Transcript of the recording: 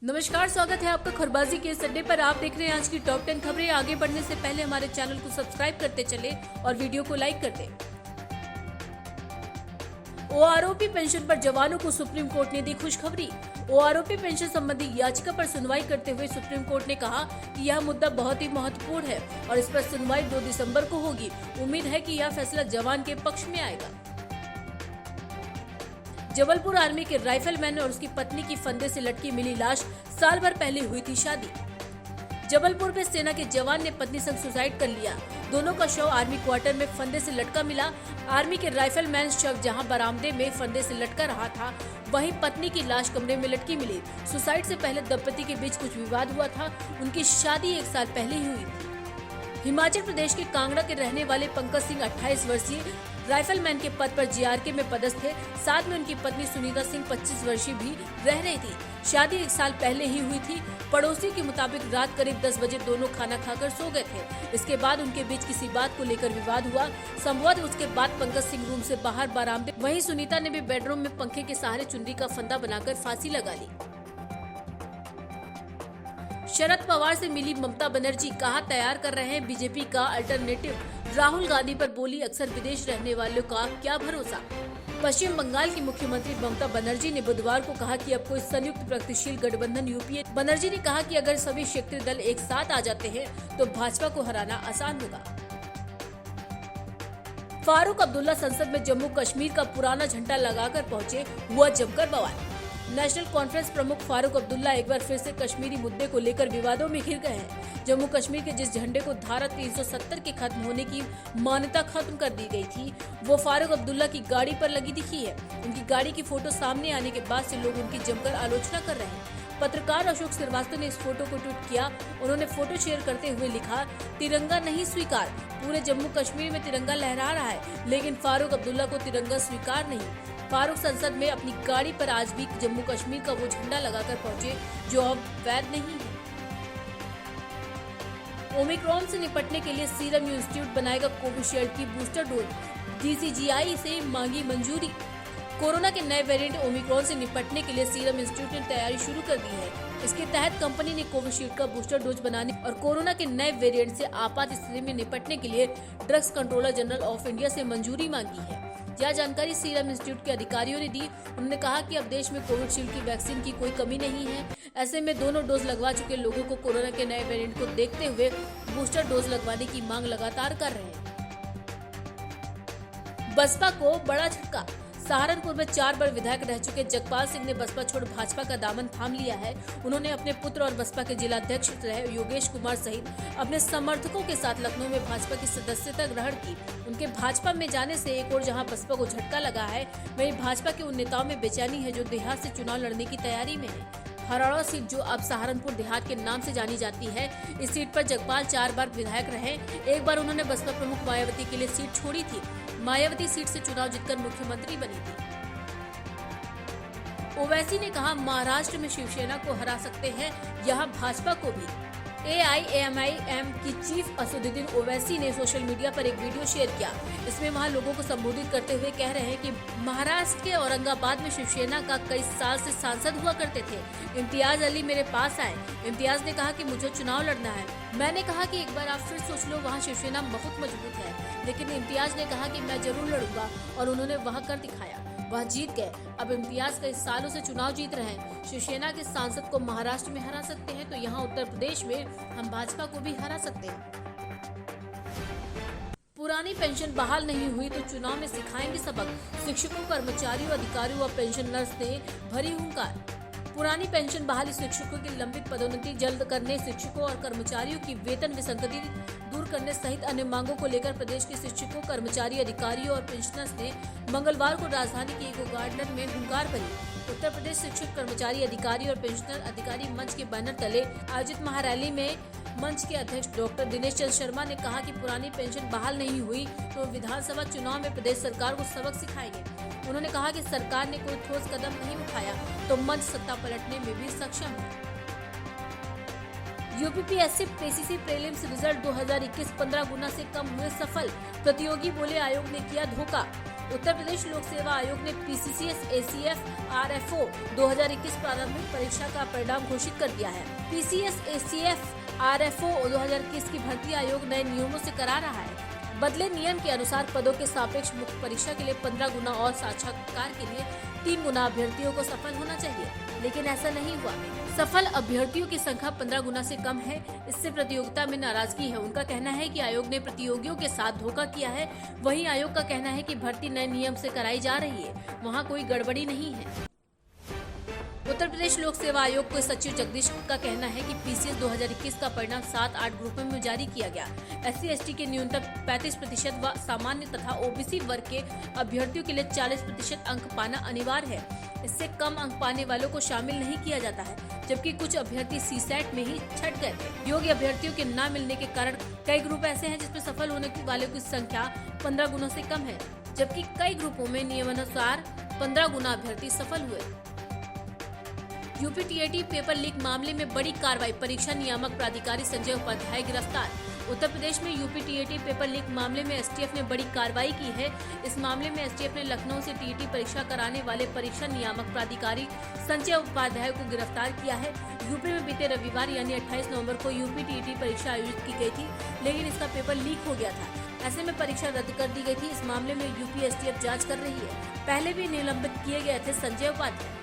नमस्कार, स्वागत है आपका खबरबाजी के इस अड्डे पर। आप देख रहे हैं आज की टॉप 10 खबरें। आगे बढ़ने से पहले हमारे चैनल को सब्सक्राइब करते चले और वीडियो को लाइक कर दें। ओआरओपी पेंशन पर जवानों को सुप्रीम कोर्ट ने दी खुशखबरी। ओआरओपी पेंशन संबंधी याचिका पर सुनवाई करते हुए सुप्रीम कोर्ट ने कहा कि यह मुद्दा बहुत ही महत्वपूर्ण है और इस पर सुनवाई 2 दिसंबर को होगी। उम्मीद है कि यह फैसला जवान के पक्ष में आएगा। जबलपुर आर्मी के राइफलमैन और उसकी पत्नी की फंदे से लटकी मिली लाश। साल भर पहले हुई थी शादी। जबलपुर में सेना के जवान ने पत्नी संग सुसाइड कर लिया। दोनों का शव आर्मी क्वार्टर में फंदे से लटका मिला। आर्मी के राइफलमैन शव जहां बरामदे में फंदे से लटका रहा था, वहीं पत्नी की लाश कमरे में लटकी मिली। सुसाइड से पहले दंपति के बीच कुछ विवाद हुआ था। उनकी शादी 1 साल पहले ही हुई थी। हिमाचल प्रदेश के कांगड़ा के रहने वाले पंकज सिंह 28 वर्षीय राइफलमैन के पद पर जीआरके में पदस्थ थे। साथ में उनकी पत्नी सुनीता सिंह 25 वर्षीय भी रह रही थी। शादी 1 साल पहले ही हुई थी। पड़ोसी के मुताबिक रात करीब 10 बजे दोनों खाना खाकर सो गए थे। इसके बाद उनके बीच किसी बात को लेकर विवाद हुआ। संभवतः उसके बाद पंकज सिंह रूम से बाहर बरामदे, वहीं सुनीता ने भी बेडरूम में पंखे के सहारे चुनरी का फंदा बनाकर फांसी लगा ली। शरद पवार से मिली ममता बनर्जी, कहा तैयार कर रहे हैं बीजेपी का अल्टरनेटिव। राहुल गांधी पर बोली अक्सर विदेश रहने वालों का क्या भरोसा। पश्चिम बंगाल की मुख्यमंत्री ममता बनर्जी ने बुधवार को कहा कि अब कोई संयुक्त प्रगतिशील गठबंधन यूपीए। बनर्जी ने कहा कि अगर सभी क्षेत्रीय दल एक साथ आ जाते हैं तो भाजपा को हराना आसान होगा। फारूक अब्दुल्ला संसद में जम्मू कश्मीर का पुराना झंडा लगाकर पहुंचे, हुआ जमकर बवाल। नेशनल कॉन्फ्रेंस प्रमुख फारूक अब्दुल्ला एक बार फिर से कश्मीरी मुद्दे को लेकर विवादों में घिर गए हैं। जम्मू कश्मीर के जिस झंडे को धारा 370 के खत्म होने की मान्यता खत्म कर दी गई थी, वो फारूक अब्दुल्ला की गाड़ी पर लगी दिखी है। उनकी गाड़ी की फोटो सामने आने के बाद से लोग उनकी जमकर आलोचना कर रहे हैं। पत्रकार अशोक श्रीवास्तव ने इस फोटो को ट्वीट किया। उन्होंने फोटो शेयर करते हुए लिखा, तिरंगा नहीं स्वीकार। पूरे जम्मू कश्मीर में तिरंगा लहरा रहा है, लेकिन फारूक अब्दुल्ला को तिरंगा स्वीकार नहीं। फारूक संसद में अपनी गाड़ी पर आज भी जम्मू कश्मीर का वो झंडा लगाकर पहुंचे जो अब वैध नहीं है। ओमिक्रॉन से निपटने के लिए सीरम इंस्टीट्यूट बनाएगा कोविशील्ड की बूस्टर डोज। डीसीजीआई से मांगी मंजूरी। कोरोना के नए वेरिएंट ओमिक्रॉन से निपटने के लिए सीरम इंस्टीट्यूट ने तैयारी शुरू कर दी है। इसके तहत कंपनी ने कोविशील्ड का बूस्टर डोज बनाने और कोरोना के नए वेरिएंट से आपात स्थिति में निपटने के लिए drugs controller general of India से मंजूरी मांगी है। यह जानकारी सीरम इंस्टीट्यूट के अधिकारियों ने दी। उन्होंने कहा कि अब देश में कोविशील्ड की वैक्सीन की कोई कमी नहीं है। ऐसे में दोनों डोज लगवा चुके लोगों को कोरोना के नए वेरिएंट को देखते हुए बूस्टर डोज लगवाने की मांग लगातार कर रहे हैं। बसपा को बड़ा झटका। सहारनपुर में 4 बार विधायक रह चुके जगपाल सिंह ने बसपा छोड़ भाजपा का दामन थाम लिया है। उन्होंने अपने पुत्र और बसपा के जिलाध्यक्ष रहे योगेश कुमार सहित अपने समर्थकों के साथ लखनऊ में भाजपा की सदस्यता ग्रहण की। उनके भाजपा में जाने से एक और जहां बसपा को झटका लगा है, वहीं भाजपा के उन नेताओं में बेचैनी है जो देहात से चुनाव लड़ने की तैयारी में है। हराड़ा सीट, जो अब सहारनपुर देहात के नाम से जानी जाती है, इस सीट पर जगपाल 4 बार विधायक रहे। एक बार उन्होंने बसपा प्रमुख मायावती के लिए सीट छोड़ी थी। मायावती सीट से चुनाव जीतकर मुख्यमंत्री बनी थी। ओवैसी ने कहा, महाराष्ट्र में शिवसेना को हरा सकते हैं, यहाँ भाजपा को भी। AIMIM की चीफ असदुद्दीन ओवैसी ने सोशल मीडिया पर एक वीडियो शेयर किया। इसमें वहां लोगों को संबोधित करते हुए कह रहे हैं कि महाराष्ट्र के औरंगाबाद में शिवसेना का कई साल से सांसद हुआ करते थे। इम्तियाज अली मेरे पास आए। इम्तियाज ने कहा कि मुझे चुनाव लड़ना है। मैंने कहा कि एक बार आप फिर सोच लो, वहाँ शिवसेना बहुत मजबूत है। लेकिन इम्तियाज ने कहा कि मैं जरूर लड़ूंगा और उन्होंने वहाँ कर दिखाया। वह जीत गए। अब इम्तियाज कई सालों से चुनाव जीत रहे हैं। शिवसेना के सांसद को महाराष्ट्र में हरा सकते हैं तो यहाँ उत्तर प्रदेश में हम भाजपा को भी हरा सकते हैं। पुरानी पेंशन बहाल नहीं हुई तो चुनाव में सिखाएंगे सबक। शिक्षकों, कर्मचारियों, अधिकारियों व पेंशनर्स ने भरी हुंकार। पुरानी पेंशन बहाली, शिक्षकों की लंबित पदोन्नति जल्द करने, शिक्षकों और कर्मचारियों की वेतन विसंगति दूर करने सहित अन्य मांगों को लेकर प्रदेश के शिक्षकों, कर्मचारी, अधिकारियों और पेंशनर्स ने मंगलवार को राजधानी के ईको गार्डन में हुंकार भरी। उत्तर प्रदेश शिक्षक, कर्मचारी, अधिकारी और पेंशनर अधिकारी मंच के बैनर तले आयोजित महारैली में मंच के अध्यक्ष डॉक्टर दिनेश चंद्र शर्मा ने कहा कि पुरानी पेंशन बहाल नहीं हुई तो विधानसभा चुनाव में प्रदेश सरकार को सबक सिखाएंगे। उन्होंने कहा कि सरकार ने कोई ठोस कदम नहीं उठाया तो मंच सत्ता पलटने में भी सक्षम है। यूपीपीएससी पीसीसी प्रीलिम्स रिजल्ट 2021 15 गुना से कम हुए सफल। प्रतियोगी बोले आयोग ने किया धोखा। उत्तर प्रदेश लोक सेवा आयोग ने PCCS ACF RFO 2021 प्रारंभिक परीक्षा का परिणाम घोषित कर दिया है। PCS ACF RFO 2021 की भर्ती आयोग नए नियमों से करा रहा है। बदले नियम के अनुसार पदों के सापेक्ष मुख्य परीक्षा के लिए 15 गुना और साक्षात्कार के लिए 3 गुना अभ्यर्थियों को सफल होना चाहिए, लेकिन ऐसा नहीं हुआ। सफल अभ्यर्थियों की संख्या 15 गुना से कम है। इससे प्रतियोगिता में नाराजगी है। उनका कहना है कि आयोग ने प्रतियोगियों के साथ धोखा किया है। वहीं आयोग का कहना है कि भर्ती नए नियम से कराई जा रही है, वहाँ कोई गड़बड़ी नहीं है। उत्तर प्रदेश लोक सेवा आयोग के सचिव जगदीश का कहना है कि PCS 2021 का परिणाम 7-8 ग्रुपों में जारी किया गया। SC/ST के न्यूनतम 35% व सामान्य तथा OBC वर्ग के अभ्यर्थियों के लिए 40% अंक पाना अनिवार्य है। इससे कम अंक पाने वालों को शामिल नहीं किया जाता है, जबकि कुछ अभ्यर्थी CSAT में ही छट गए थे। योग्य अभ्यर्थियों के न मिलने के कारण कई ग्रुप ऐसे हैं जिसमें सफल होने वालों की संख्या 15 गुना से कम है, जबकि कई ग्रुपों में नियमानुसार 15 गुना अभ्यर्थी सफल हुए। UPTAT पेपर लीक मामले में बड़ी कार्रवाई, परीक्षा नियामक प्राधिकारी संजय उपाध्याय गिरफ्तार। उत्तर प्रदेश में UPTAT पेपर लीक मामले में STF ने बड़ी कार्रवाई की है। इस मामले में STF ने लखनऊ से TET परीक्षा कराने वाले परीक्षा नियामक प्राधिकारी संजय उपाध्याय को गिरफ्तार किया है। यूपी में बीते रविवार यानी 28 नवंबर को UPTAT परीक्षा आयोजित की गई थी, लेकिन इसका पेपर लीक हो गया था। ऐसे में परीक्षा रद्द कर दी गई थी। इस मामले में UP STF जाँच कर रही है। पहले भी निलंबित किए गए थे संजय उपाध्याय।